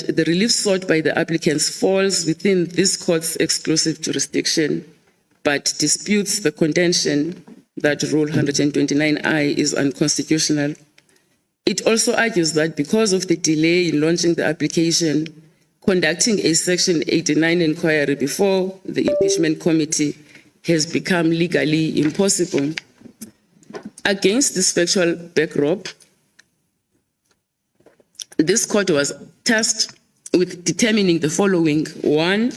the relief sought by the applicants falls within this court's exclusive jurisdiction, but disputes the contention that Rule 129I is unconstitutional. It also argues that because of the delay in launching the application, conducting a Section 89 inquiry before the impeachment committee has become legally impossible. Against this factual backdrop, this court was tasked with determining the following. One,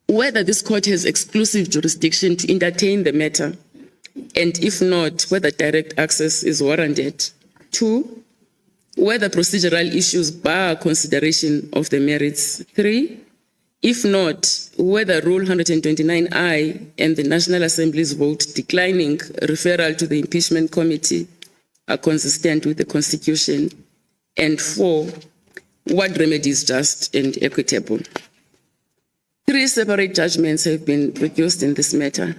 whether this court has exclusive jurisdiction to entertain the matter, and if not, whether direct access is warranted. Two, whether procedural issues bar consideration of the merits. Three, if not, whether Rule 129I and the National Assembly's vote declining referral to the impeachment committee are consistent with the Constitution. And four, what remedy is just and equitable. Three separate judgments have been produced in this matter.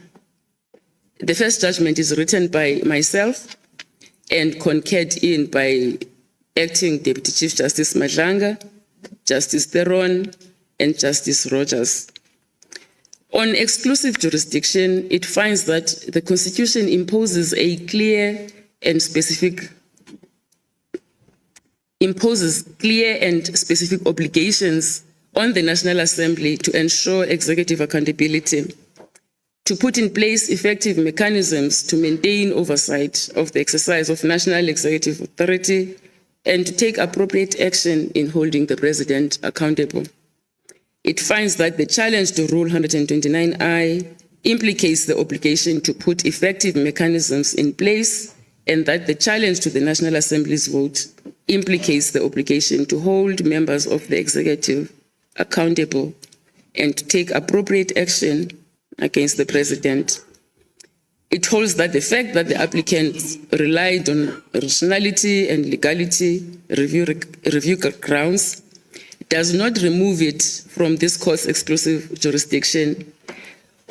The first judgment is written by myself and concurred in by Acting Deputy Chief Justice Madlanga, Justice Theron, and Justice Rogers. On exclusive jurisdiction, it finds that the Constitution imposes clear and specific obligations on the National Assembly to ensure executive accountability, to put in place effective mechanisms to maintain oversight of the exercise of national executive authority, and to take appropriate action in holding the President accountable. It finds that the challenge to Rule 129I implicates the obligation to put effective mechanisms in place, and that the challenge to the National Assembly's vote implicates the obligation to hold members of the executive accountable and to take appropriate action against the President. It holds that the fact that the applicants relied on rationality and legality review grounds does not remove it from this court's exclusive jurisdiction.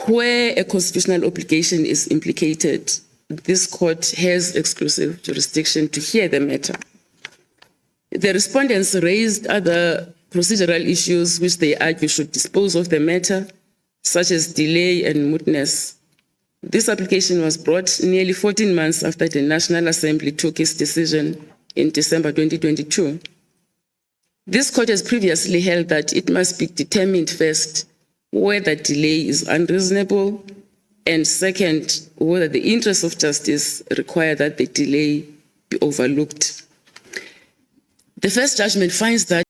Where a constitutional obligation is implicated, this court has exclusive jurisdiction to hear the matter. The respondents raised other procedural issues which they argue should dispose of the matter, such as delay and mootness. This application was brought nearly 14 months after the National Assembly took its decision in December 2022. This court has previously held that it must be determined first whether delay is unreasonable, and second, whether the interests of justice require that the delay be overlooked. The first judgment finds that